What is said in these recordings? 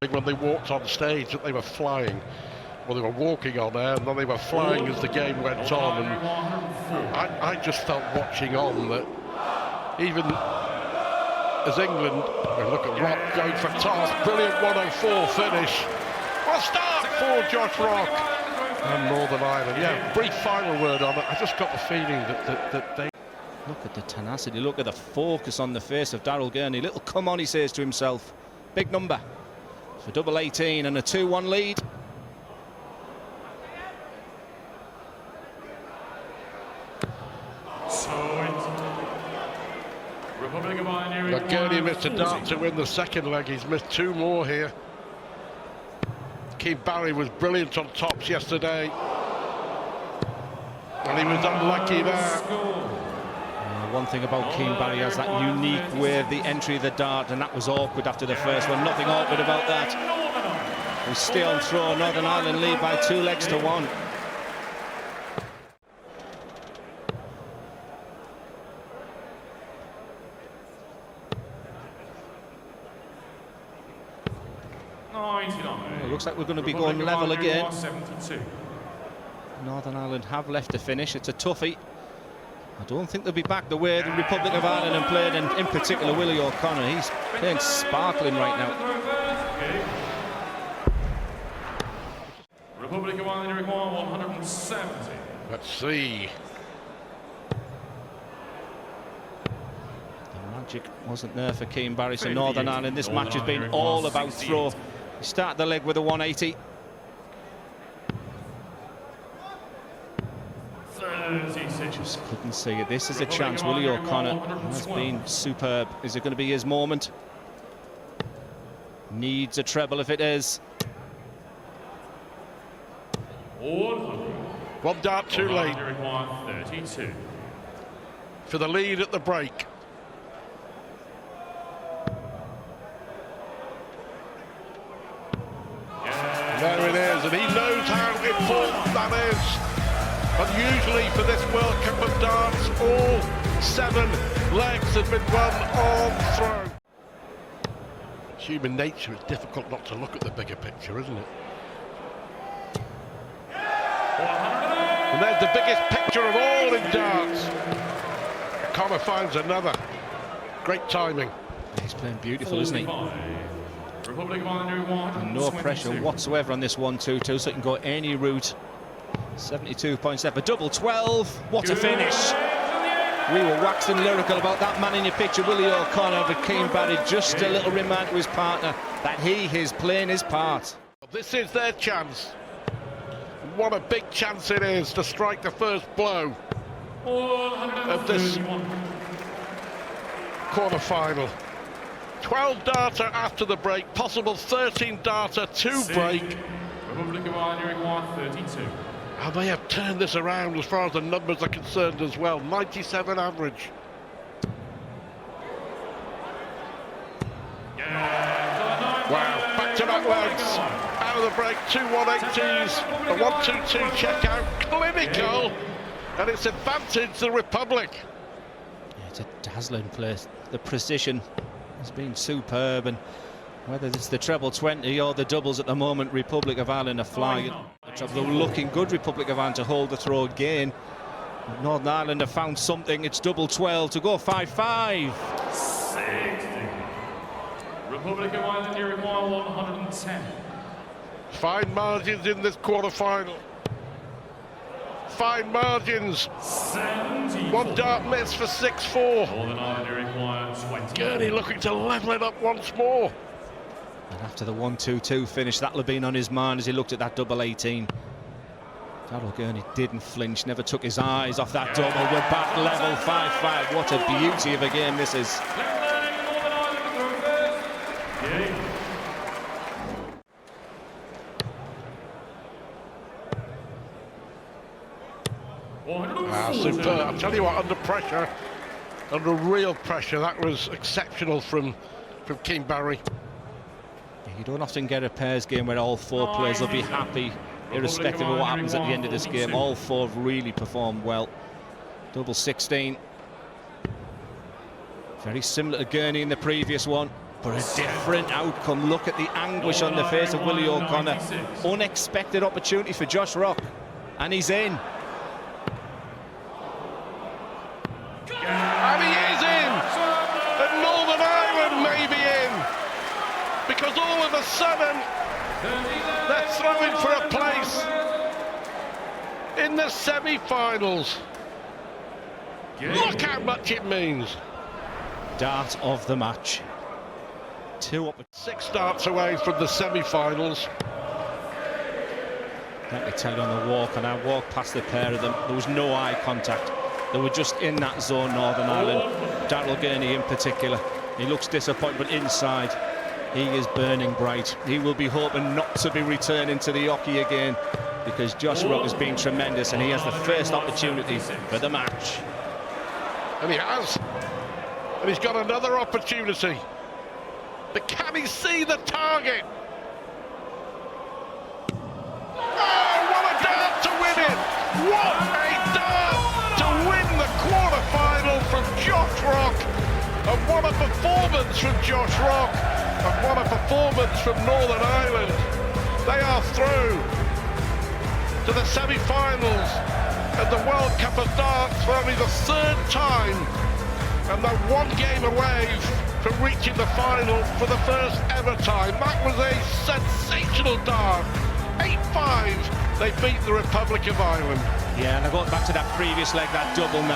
when they walked on stage that they were flying. Well, they were walking on air, and then they were flying as the game went on. And I just felt watching on that even as England, look at Rock going for toss, brilliant 104 finish. What a start for Josh Rock and Northern Ireland. Yeah, brief final word on it. I just got the feeling that they... Look at the tenacity, look at the focus on the face of Daryl Gurney. Little come on, he says to himself. Big number for double 18 and a 2-1 lead. But Gurney missed a dart to win the second leg. He's missed two more here. Keith Barry was brilliant on tops yesterday, and he was unlucky there. One thing about Keane Barry has that unique way of the entry of the dart, and that was awkward after the first one. Nothing awkward about that. We stay on throw. Northern Ireland lead by 2 legs to 1. Well, looks like we're going to be going level again. Northern Ireland have left to finish. It's a toughie. I don't think they'll be back the way the Republic of Ireland have played, and in particular Willie O'Connor. He's playing sparkling right now. Republic of Ireland require 170. Let's see. The magic wasn't there for Keane Barry, so Northern Ireland, this match has been all about throw. We start the leg with a 180. 36. Just couldn't see it. This is a chance. Willie O'Connor has been superb. Is it going to be his moment? Needs a treble if it is. 1 dart too late 32. for the lead at the break. There it is, and he knows how important that is. Unusually for this World Cup of darts, all 7 legs have been run on throw. It's human nature, it's difficult not to look at the bigger picture, isn't it? And there's the biggest picture of all in darts. Connor finds another. Great timing. He's playing beautiful, isn't he? Republic of Ireland And no pressure whatsoever on this 1-2-2, so it can go any route. 72 points there for double 12. What a finish. We were waxing lyrical about that man in your picture, Willie O'Connor, but Keane Barry, just a little reminder to his partner that he is playing his part. This is their chance. What a big chance it is to strike the first blow of this quarter-final. 12 darter after the break, possible 13 darter to break. Republic of Ireland 32. And they have turned this around as far as the numbers are concerned as well. 97 average. Wow, back-to-back legs. Out of the break, 2 180s. A 1-2-2 check-out, clinical. And it's advantage the Republic. Yeah, it's a dazzling play. The precision has been superb, and whether it's the treble 20 or the doubles at the moment, Republic of Ireland are flying. They're looking good, Republic of Ireland, to hold the throw again. But Northern Ireland have found something. It's double 12 to go 5-5. 60. Republic of Ireland here require 110. Fine margins in this quarter-final. Fine margins. 74. 1 dart miss for 6-4. Northern Ireland here require 20. Gurney looking to level it up once more. And after the 1-2-2 finish, that'll have been on his mind as he looked at that double 18. Daryl Gurney didn't flinch, never took his eyes off that double. We're back level 5-5. What a beauty of a game this is. Superb. I'll tell you what, under pressure, under real pressure, that was exceptional from Keane Barry. You don't often get a pairs game where all 4 players will be happy, irrespective of what happens at the end of this game. All 4 have really performed well. Double 16. Very similar to Gurney in the previous one. But a different outcome. Look at the anguish on the face of Willie O'Connor. Unexpected opportunity for Josh Rock, and he's in. And he is in! And Northern Ireland may be in! Because all of a sudden, they're throwing for a place in the semi-finals. Look how much it means. Dart of the match. 6 starts away from the semi-finals. Let me tell you, on the walk, and I walked past the pair of them, there was no eye contact. They were just in that zone, Northern Ireland. Darryl Gurney in particular. He looks disappointed, but inside, he is burning bright. He will be hoping not to be returning to the hockey again, because Josh Rock has been tremendous, and he has the first opportunity for the match. And he has. And he's got another opportunity. But can he see the target? Oh, what a dart to win it! What a dart to win the quarter-final from Josh Rock! And what a performance from Josh Rock! And what a performance from Northern Ireland! They are through to the semi-finals at the World Cup of Darts for only the 3rd time, and they're 1 game away from reaching the final for the first ever time. That was a sensational dart. 8-5, they beat the Republic of Ireland. Yeah, and I got back to that previous leg, that double 9,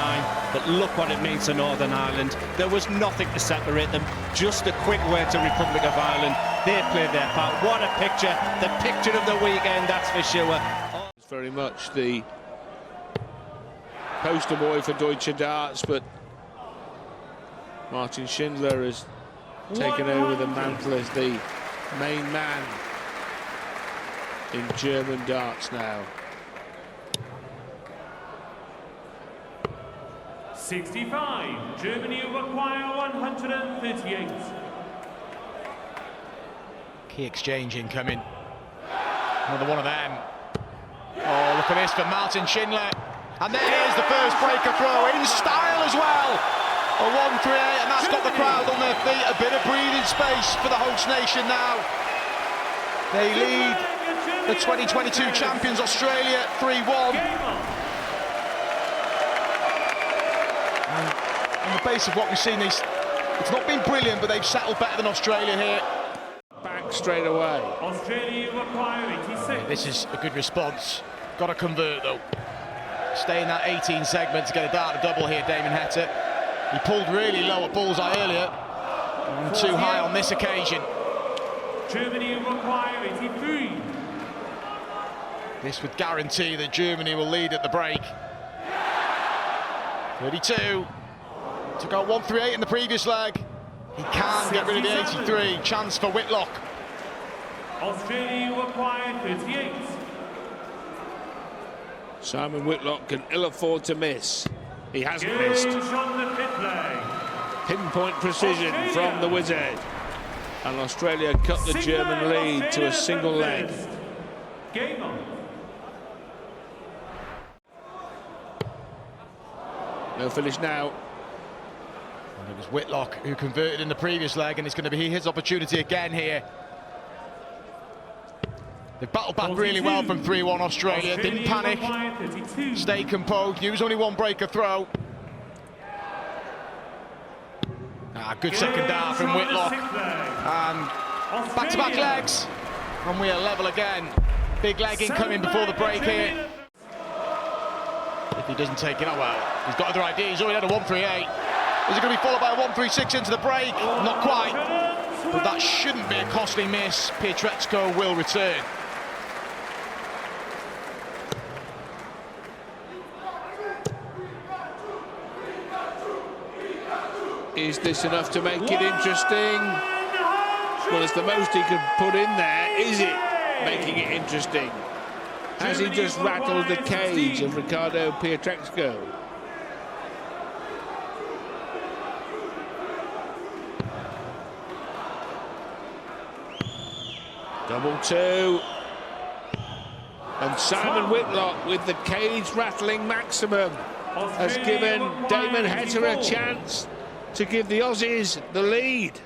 but look what it means to Northern Ireland. There was nothing to separate them, just a quick word to Republic of Ireland. They played their part. What a picture, the picture of the weekend, that's for sure. It's very much the poster boy for Deutsche Darts, but Martin Schindler has taken over the mantle as the main man in German darts now. 65. Germany require 138. Key exchange incoming. Another one of them. Oh, look at this for Martin Schindler. And there's the first breaker throw in style as well. A 1-3-8, and that's got the crowd on their feet. A bit of breathing space for the host nation now. They lead the 2022 champions Australia 3-1. On the base of what we've seen, it's not been brilliant, but they've settled better than Australia here. Back straight away. Australia require 86. This is a good response. Got to convert though. Stay in that 18 segment to get a dart to double here, Damon Hector. He pulled really low at bullseye earlier. And too high on this occasion. Germany require 83. This would guarantee that Germany will lead at the break. 32. Took out 1-3-8 in the previous leg. He can get rid of the 83. Chance for Whitlock. Australia require 38. Simon Whitlock can ill afford to miss. He hasn't missed. Pinpoint precision from the Wizard. And Australia cut the German lead to a single leg. Game on. No finish now. And it was Whitlock who converted in the previous leg, and it's going to be his opportunity again here. They battled back really well from 3-1 Australia. Didn't panic. Stay composed. Use only 1 breaker throw. Good second dart from Whitlock. And back-to-back legs. And we are level again. Big leg incoming before the break here. If he doesn't take it, oh well, he's got other ideas. He's already had a 1-3-8. Is it going to be followed by a 1-3-6 into the break? Not quite. But that shouldn't be a costly miss. Pietreczko will return. Is this enough to make it interesting? Well, it's the most he could put in there. Is it making it interesting? Has he just rattled the cage of Ricardo Pietreczko? Double 2. And Simon Whitlock with the cage rattling maximum has given Damon Hector a chance to give the Aussies the lead.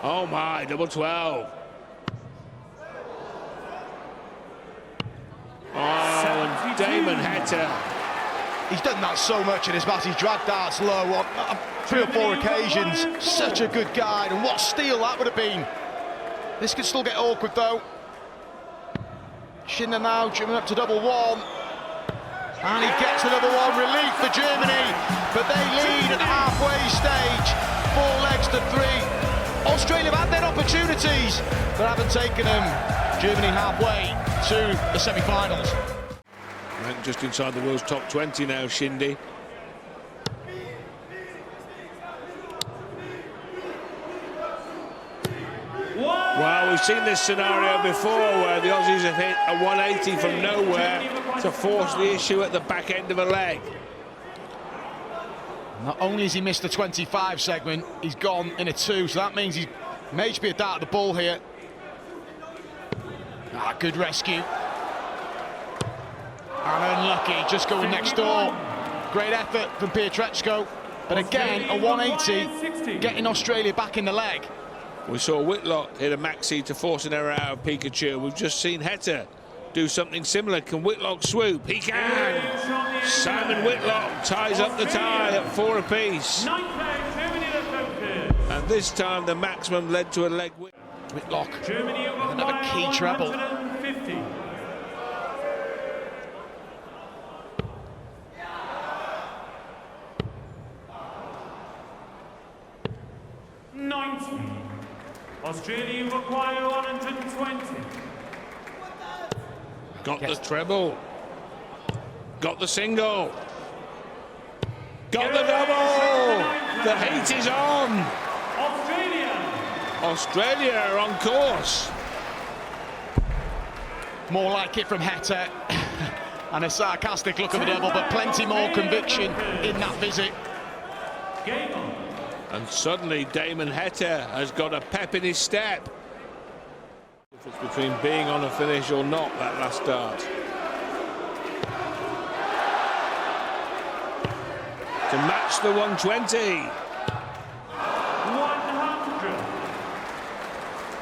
Oh my, double 12. Oh, and Damon Heta. He's done that so much in his match. He's dragged darts low on 3 or 4 occasions. Such a good guide, and what steal that would have been. This could still get awkward though. Schindler now trimming up to double 1. And he gets another one. Relief for Germany, but they lead at the halfway stage. 4 legs to 3. Australia have had their opportunities, but haven't taken them. Germany halfway to the semi-finals. Ranked just inside the world's top 20 now, Shindy. Well, we've seen this scenario before where the Aussies have hit a 180 from nowhere to force the issue at the back end of a leg. Not only has he missed the 25 segment, he's gone in a 2, so that means he may just be a dart at the ball here. Good rescue. And unlucky, just going next door. Great effort from Pietreczko, but again, a 180, getting Australia back in the leg. We saw Whitlock hit a maxi to force an error out of Pikachu. We've just seen Heta do something similar. Can Whitlock swoop? He can! Simon Whitlock ties up the tie at 4 apiece. And this time the maximum led to a leg win. Whitlock, another key treble. Australia require 120. Got the treble. Got the single. Got the double. The heat is on. Australia are on course. More like it from Heta. And a sarcastic look at the double, but plenty more conviction in that visit. And suddenly Damon Heta has got a pep in his step. Difference between being on a finish or not, that last start. To match the 120.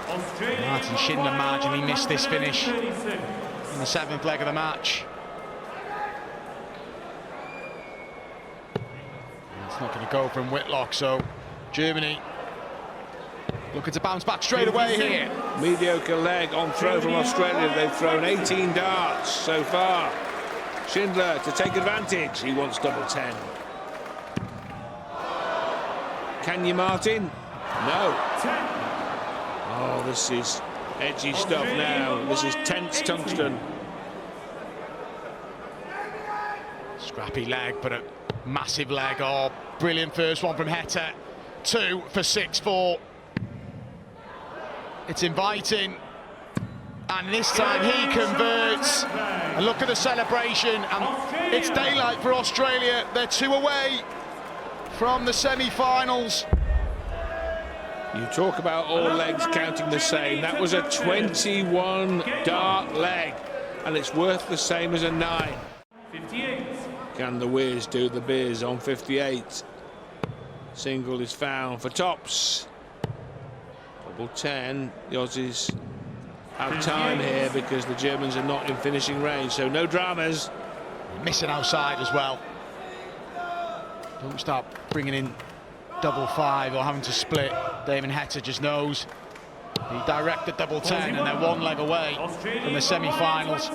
100. Martin Schindler marginally missed this finish in the 7th leg of the match. It's not going to go from Whitlock, so Germany looking to bounce back straight away here. Mediocre leg on throw from Australia. They've thrown 18 darts so far. Schindler to take advantage. He wants double 10. Can you, Martin? No. Oh, this is edgy stuff now. This is tense tungsten. Scrappy leg, but a massive leg. Oh, brilliant first one from Heta. 2 for 6-4. It's inviting. And this time he converts. And look at the celebration. And it's daylight for Australia. They're 2 away from the semi-finals. You talk about all legs counting the same. That was a 21 dart leg. And it's worth the same as a 9. 58. Can the Wiz do the biz on 58? Single is found for tops. Double 10. The Aussies have time here because the Germans are not in finishing range, so no dramas. Missing outside as well. Don't start bringing in double 5 or having to split. Damon Heta just knows. He directed double 10 and they're 1 leg away from the semi-finals.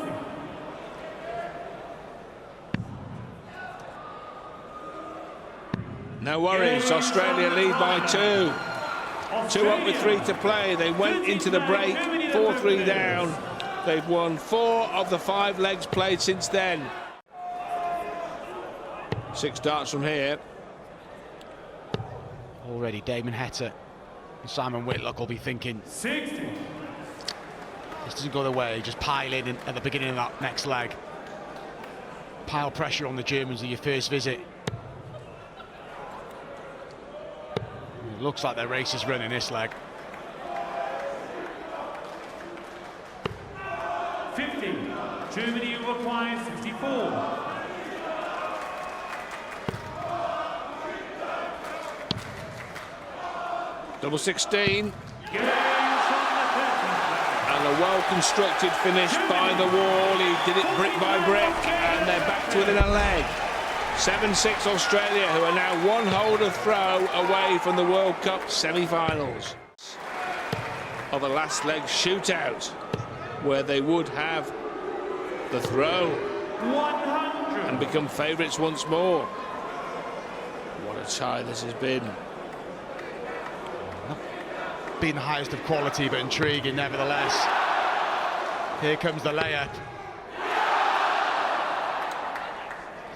No worries, Australia lead by 2. 2 up with 3 to play. They went into the break, 4-3 down. They've won 4 of the 5 legs played since then. 6 darts from here. Already Damon Heta and Simon Whitlock will be thinking, 60. this doesn't go their way, just pile in at the beginning of that next leg. Pile pressure on the Germans at your first visit. It looks like their race is running this leg. 50. Germany requires 64. Double 16. Game from the curtain flag. And a well-constructed finish by the wall. He did it brick by brick, and they're back to within a leg. 7-6 Australia, who are now one holder throw away from the World Cup semi-finals. Of the last leg shootout, where they would have the throw 100. and become favourites once more. What a tie this has been. Been the highest of quality, but intriguing nevertheless. Here comes the layup.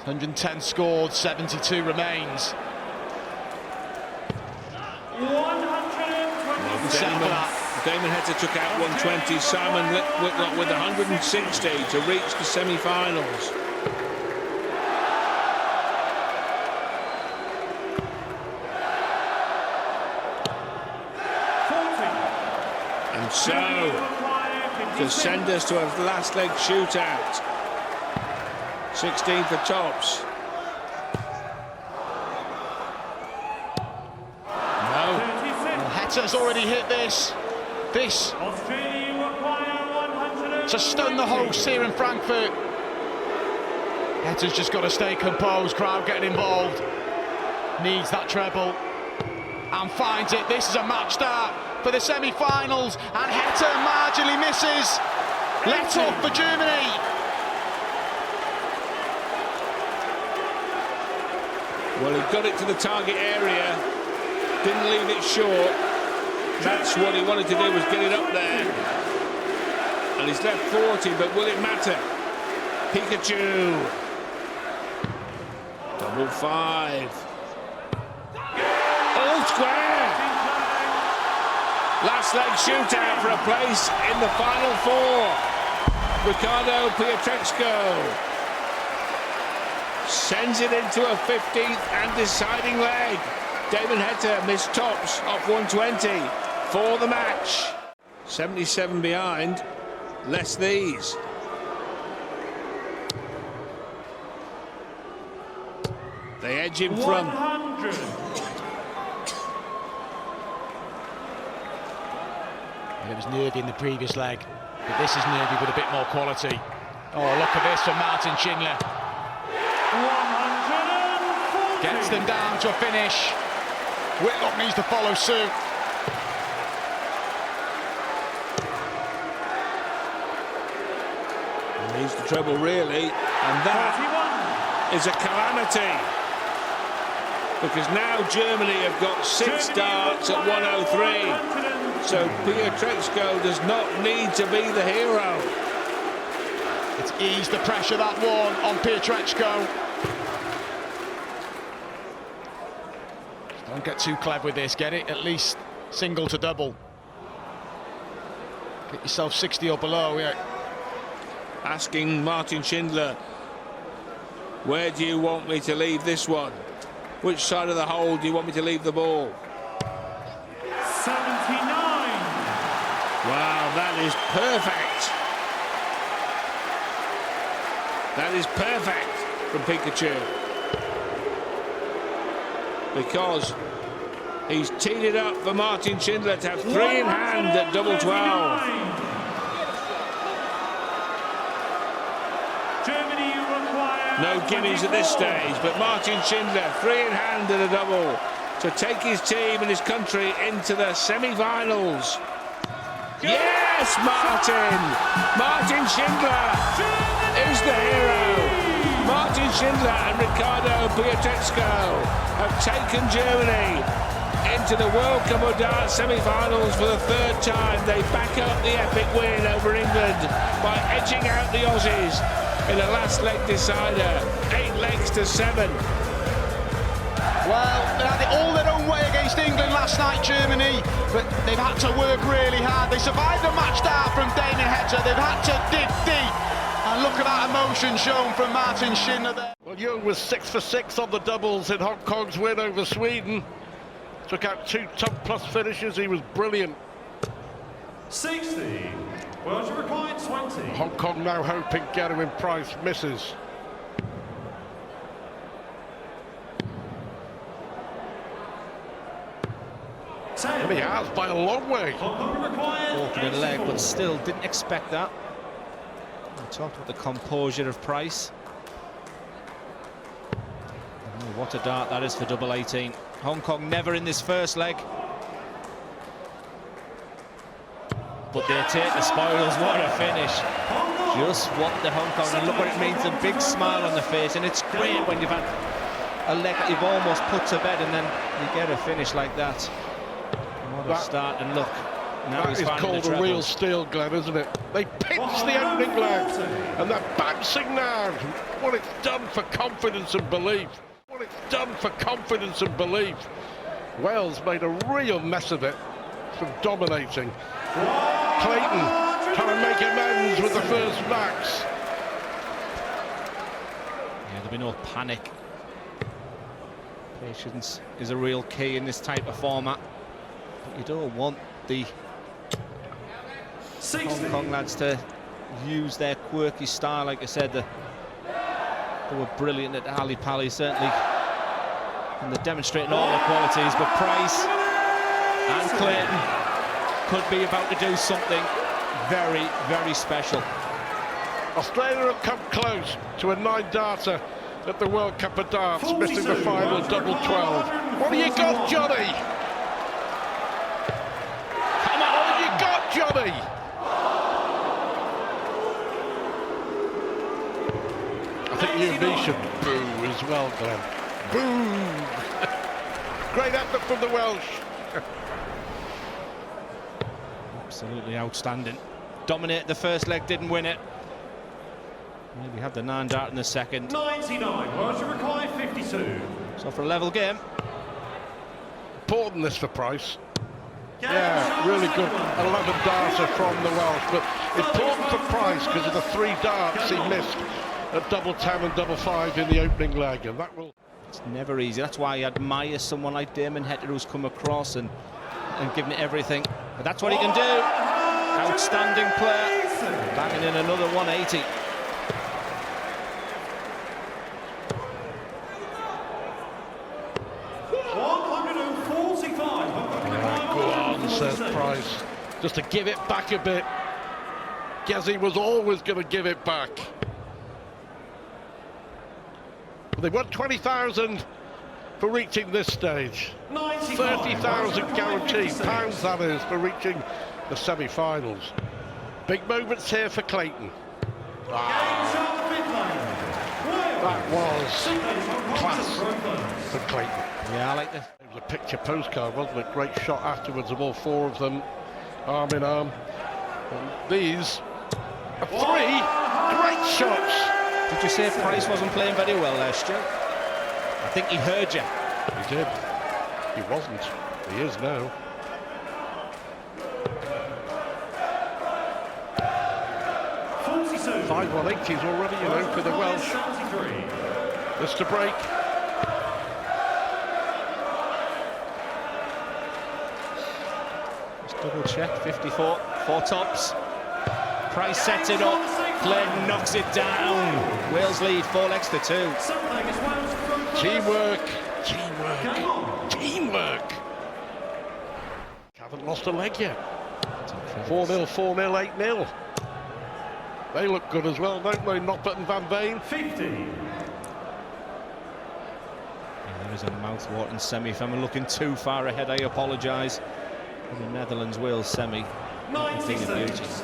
110 scored, 72 remains. 120. Damon Heta took out 120. Simon Whitlock with 160 to reach the semi-finals. And so, to send us to a last leg shootout. 16 for tops. No. Well, Heta's already hit this. This to stun the hosts here in Frankfurt. Heta's just got to stay composed. Crowd getting involved. Needs that treble and finds it. This is a match start for the semi-finals, and Heta marginally misses. Let off for Germany. Well, he got it to the target area, didn't leave it short. That's what he wanted to do, was get it up there. And he's left 40, but will it matter? Pikachu. Double 5. All square. Last leg shootout for a place in the final four. Ricardo Pietreczko sends it into a 15th and deciding leg. Damon Heta missed tops off 120 for the match. 77 behind, less these. They edge in front. 100. It was nervy in the previous leg, but this is nervy with a bit more quality. Oh, look at this from Martin Schindler. 140. Gets them down to a finish. Whitlock needs to follow suit. He needs the treble, really, and that is a calamity. Because now Germany have got 6 starts at 103. So Pietreczko does not need to be the hero. It's eased the pressure, that one, on Pietreczko. Don't get too clever with this. Get it at least single to double. Get yourself 60 or below, yeah. Asking Martin Schindler, where do you want me to leave this one? Which side of the hole do you want me to leave the ball? 79. Wow, that is perfect. That is perfect from Pikachu. Because he's teed it up for Martin Schindler to have 3 in hand at double 12. Germany require No gimmies at this stage, but Martin Schindler, 3 in hand at a double to take his team and his country into the semi-finals. Yes, Martin! Martin Schindler is the hero. Martin Schindler and Ricardo Pietreczko have taken Germany into the World Cup of Darts semi-finals for the 3rd time. They back up the epic win over England by edging out the Aussies in a last leg decider, 8 legs to 7. Well, they had it all their own way against England last night, Germany, but they've had to work really hard. They survived a match start from Damon Heta. They've had to dig deep. And look at that emotion shown from Martin Schindler there. Well, Jung was 6 for 6 on the doubles in Hong Kong's win over Sweden. Took out 2 top plus finishes. He was brilliant. 60. World required 20. Hong Kong now hoping Gerwin Price misses. And he has by a long way. Fortunate leg, but still didn't expect that. We talked about the composure of Price. Oh, what a dart that is for double 18. Hong Kong never in this first leg. But they take the spoils. What a finish. Just what the Hong Kong, and look what it means, a big smile on the face. And it's great when you've had a leg that you've almost put to bed and then you get a finish like that. What a start, and look. Now That is called a real steal, Glenn, isn't it? They pinch the opening leg and they're bouncing now. What it's done for confidence and belief. What it's done for confidence and belief. Wales made a real mess of it from dominating. Clayton trying to make amends with the first max. Yeah, there'll be no panic. Patience is a real key in this type of format. But you don't want the Hong Kong lads to use their quirky style. Like I said, they were brilliant at Ali Pali, certainly, and they're demonstrating all their qualities. But Price and Clayton could be about to do something very, very special. Australia have come close to a 9-darter at the World Cup of Darts, missing the final double 12. What do you got, Johnny? Come on! What have you got, Johnny? I think you and me should boo as well, Glenn. Boo! Great effort from the Welsh. Absolutely outstanding. Dominated the first leg, didn't win it. Maybe had the 9-dart in the second. 99, Welsh required 52. So for a level game. Important this for Price. Yeah, really good 11-darter from the Welsh, but important for Price because of the 3 darts he missed at double 10 and double 5 in the opening leg, and that will... It's never easy. That's why I admire someone like Damon Hector, who's come across and given it everything. But that's what he can do. Outstanding player. Banging in another 180. Go on, says Price. Just to give it back a bit. Gezi was always going to give it back. They won 20,000 for reaching this stage. 30,000 guaranteed, pounds that is, for reaching the semi-finals. Big moments here for Clayton. That was class for Clayton. Yeah, I like this. It was a picture postcard, wasn't it? Great shot afterwards of all 4 of them, arm in arm. And these are 3 great shots. Did you say Price wasn't playing very well there, Stu? I think he heard you. He did. He wasn't. He is now. Five 180s already, you know, for the Welsh. Just a break. Just double check. 54. 4 tops. Price sets it up. Clayton knocks it down. Wales lead 4 legs to 2. Teamwork. Teamwork. Teamwork. Haven't lost a leg yet. 4-0, 4-0, 8-0. They look good as well, don't they? Noppert and Van Veen. 50. And there is a mouth-watering semi. If I'm looking too far ahead, I apologise. The Netherlands-Wales semi. 96.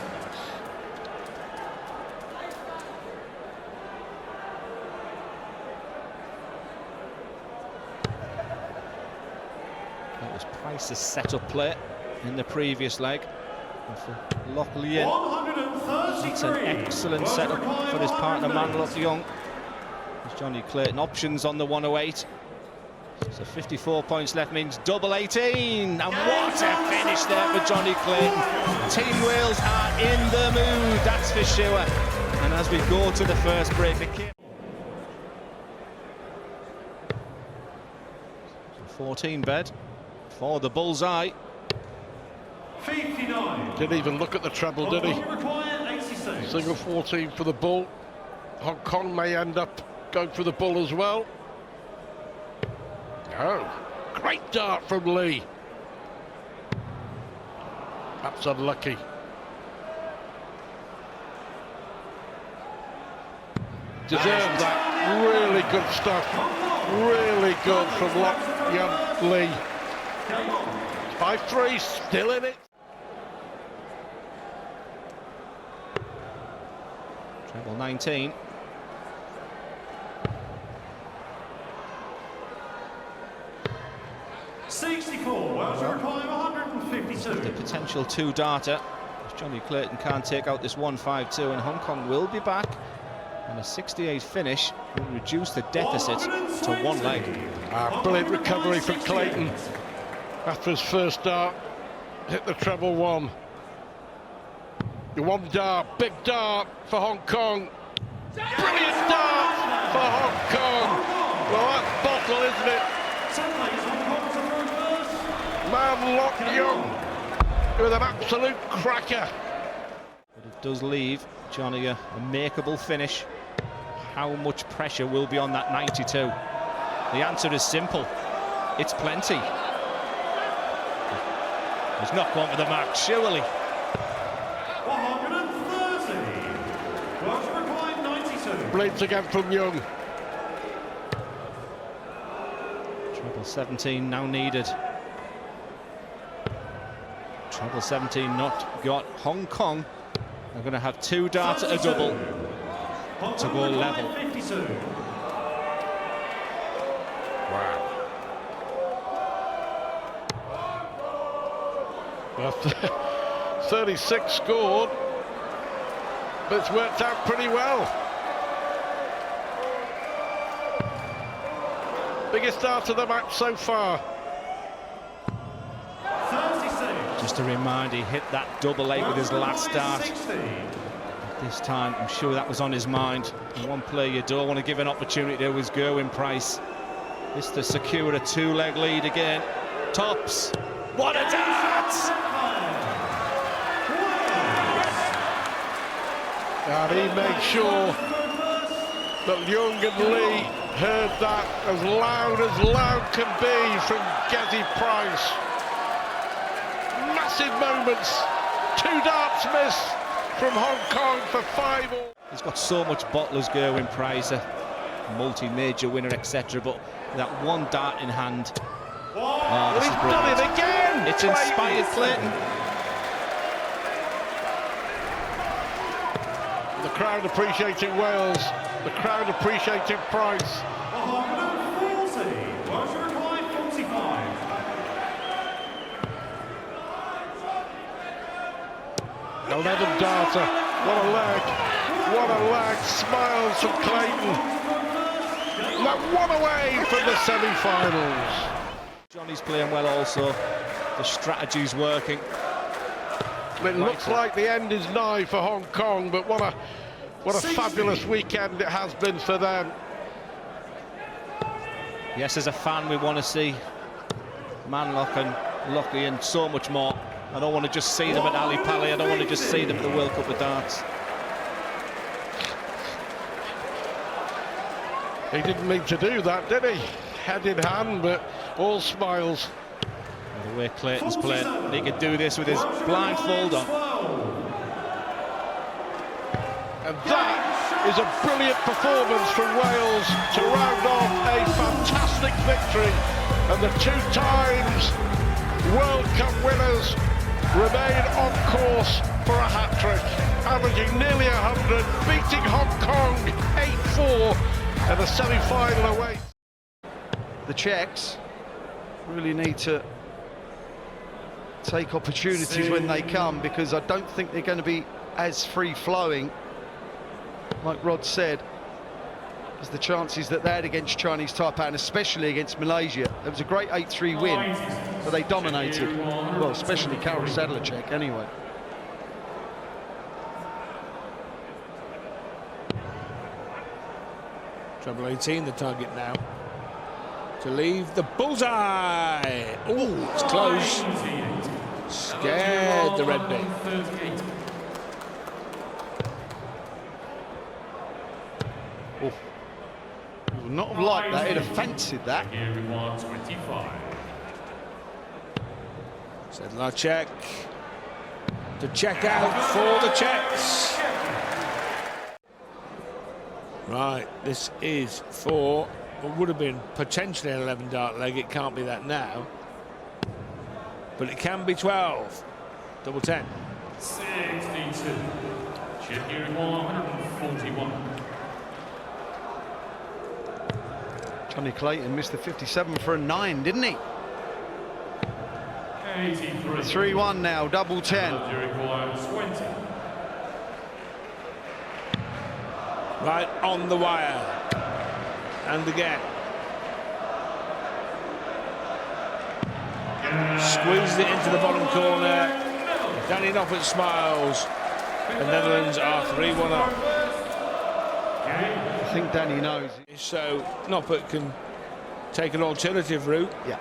That was Price's set-up play in the previous leg. And for Loch Lien, it's an excellent setup for his partner, Manlock Young. There's Johnny Clayton. Options on the 108. So 54 points left means double 18. And what a finish there for Johnny Clayton. Team Wales are in the mood, that's for sure. And as we go to the first break, the kid. 14 bed for the bullseye. 59. Didn't even look at the treble, did he? Single 14 for the bull. Hong Kong may end up going for the bull as well. Oh, great dart from Lee. That's unlucky. Deserved that. Really good stuff. Really good from Young Lee. 5-3, still in it. Treble 19. Welsh requiring 152. The potential two-darter. Johnny Clayton can't take out this 1-5-2, and Hong Kong will be back. And a 68 finish will reduce the deficit to one leg. Brilliant recovery from Clayton after his first dart. Hit the treble one. The one dart, big dart for Hong Kong. Brilliant dart for Hong Kong. Well, that's bottle, isn't it? Man Lok Young with an absolute cracker. But it does leave Johnny a makeable finish. How much pressure will be on that 92? The answer is simple. It's plenty. He's not going for the mark, surely. 130. Welsh requiring 92. Blades again from Young. Treble 17 now needed. Treble 17 not got. Hong Kong are going to have two darts at a double to go level. Wow. 36 scored, but it's worked out pretty well. Biggest dart of the match so far. Just a reminder, he hit that double leg with his last dart. This time, I'm sure that was on his mind. And one player you don't want to give an opportunity to is Gerwyn Price. This to secure a two-leg lead again. Tops. What a dart! And he made sure that Young and Lee heard that as loud can be from Gezi Price. Massive moments. Two darts missed from Hong Kong for 5-all. He's got so much bottlers, Gerwyn Price, a multi-major winner, etc. But that one dart in hand. Oh, this He's is done brilliant. it again. It's inspired Clayton. The crowd appreciating Wales. The crowd appreciating Price. 140. Welsh requiring 45. Another darter. What a leg. What a leg. Smiles from Clayton. Now one away from the semi-finals. Johnny's playing well also. The strategy's working. It looks like the end is nigh for Hong Kong, but what a fabulous weekend it has been for them. Yes, as a fan, we want to see Manlock and Lockie and so much more. I don't want to just see them at Ali Pali. I don't want to just see them at the World Cup of Darts. He didn't mean to do that, did he? Head in hand, but all smiles. The way Clayton's playing, he could do this with his blindfold on. And that is a brilliant performance from Wales to round off a fantastic victory. And the two times World Cup winners remain on course for a hat-trick, averaging nearly 100, beating Hong Kong 8-4 and the semi-final away. The Czechs really need to take opportunities when they come, because I don't think they're going to be as free-flowing, like Rod said, as the chances that they had against Chinese Taipei, and especially against Malaysia. It was a great 8-3 win, but they dominated. Well, especially Karol Sedlacek, anyway. Treble 18, the target now. To leave the bullseye. Oh, it's close. Scared the red bit. Oh. He would not have liked that, he'd have fancied that. Sedlacek. to check out for the checks. Right, this is for what would have been potentially an 11 dart leg. It can't be that now, but it can be 12. Double 10. 62. Check here at 141. Johnny Clayton missed the 57 for a 9, didn't he? 83. 3-1 now, double 10. You require 20. Right on the wire. And again. Squeezed it into the bottom corner. Danny Noppert smiles. The Netherlands are 3-1 up. I think Danny knows. So Noppert can take an alternative route. Yeah.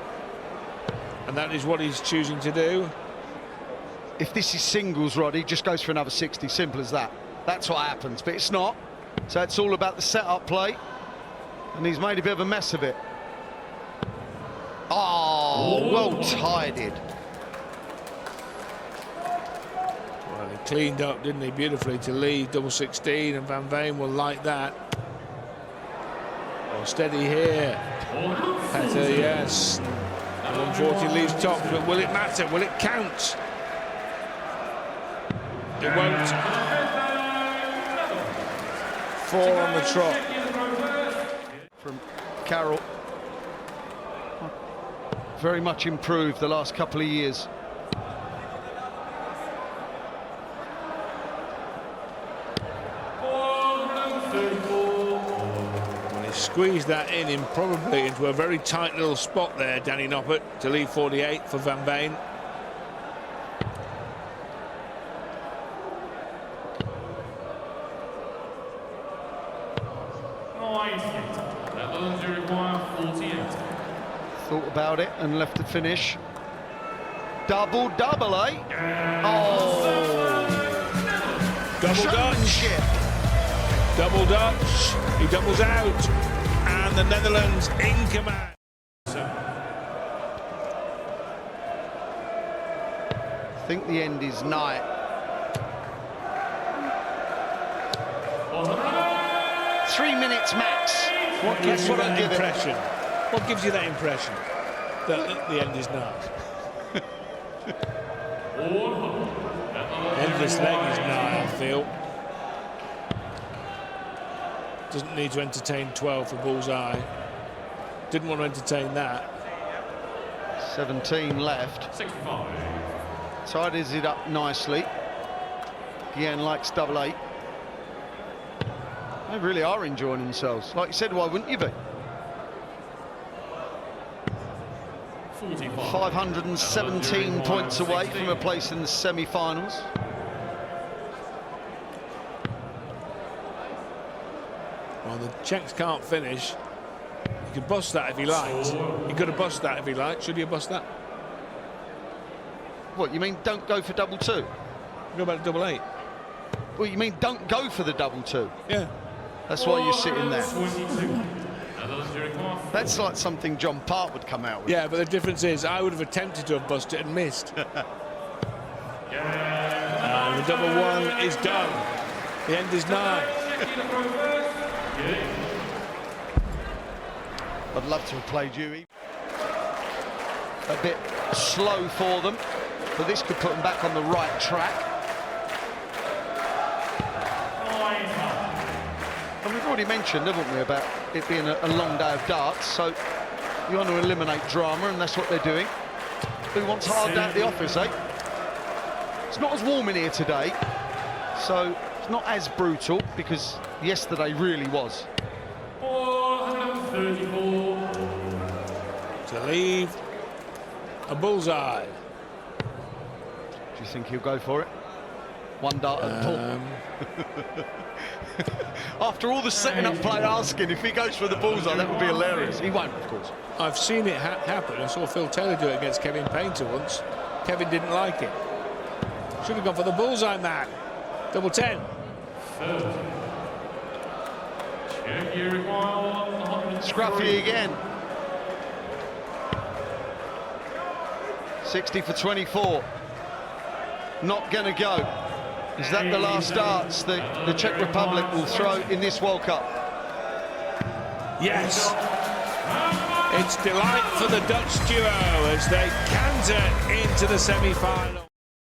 And that is what he's choosing to do. If this is singles, Rod, he just goes for another 60, simple as that. That's what happens, but it's not. So it's all about the set-up play. And he's made a bit of a mess of it. Oh, well tided. Well, he cleaned up, didn't he, beautifully to lead double 16, and Van Veen will like that. Oh, steady here. Petter, yes. 140 leaves top, but will it matter? Will it count? It won't. 4 on the trot. From Carroll. Very much improved the last couple of years. Well, he squeezed that in probably into a very tight little spot there, Danny Noppert, to leave 48 for Van Veen. Netherlands, you require 48. Thought about it and left to finish. Double, eh? Oh! Double Dutch. Shit. Double Dutch. He doubles out. And the Netherlands in command. I think the end is nigh. 3 minutes max. What gives you what that I'd give it. impression? What gives you that impression? That the end is nigh. The end of this leg is nigh, I feel. Doesn't need to entertain 12 for bullseye. Didn't want to entertain that. 17 left. 65. Tidies it up nicely. Guillen likes double 8. They really are enjoying themselves. Like you said, why wouldn't you be? 45. 517 points away from a place in the semi-finals. Well, the Czechs can't finish. He could bust that if he liked. He could have busted that if he liked. Should he have busted that? What, you mean don't go for double 2? Go back to double 8. Well, you mean don't go for the double 2? Yeah. That's why you're sitting there. 22. Netherlands, you require That's like something John Park would come out with. Yeah, but the difference is I would have attempted to have busted it and missed. And the double 1 is done. The end is nigh. I'd love to have played you. A bit slow for them, but this could put them back on the right track. And we've already mentioned, haven't we, about it being a long day of darts, so you want to eliminate drama, and that's what they're doing. Who wants hard day at the office, eh? It's not as warm in here today, so it's not as brutal, because yesterday really was. 434. To leave a bullseye. Do you think he'll go for it? One dart at the ball. After all the setting up play asking if he goes for the bullseye, that would be hilarious. He won't, of course. I've seen it happen. I saw Phil Taylor do it against Kevin Painter once. Kevin didn't like it. Should have gone for the bullseye, man. Double 10. 30. Check, you require 100. Scruffy again. 60 for 24. not going to go. Is that the last darts that the Czech Republic will throw in this World Cup? Yes. It's delight for the Dutch duo as they canter into the semi-final.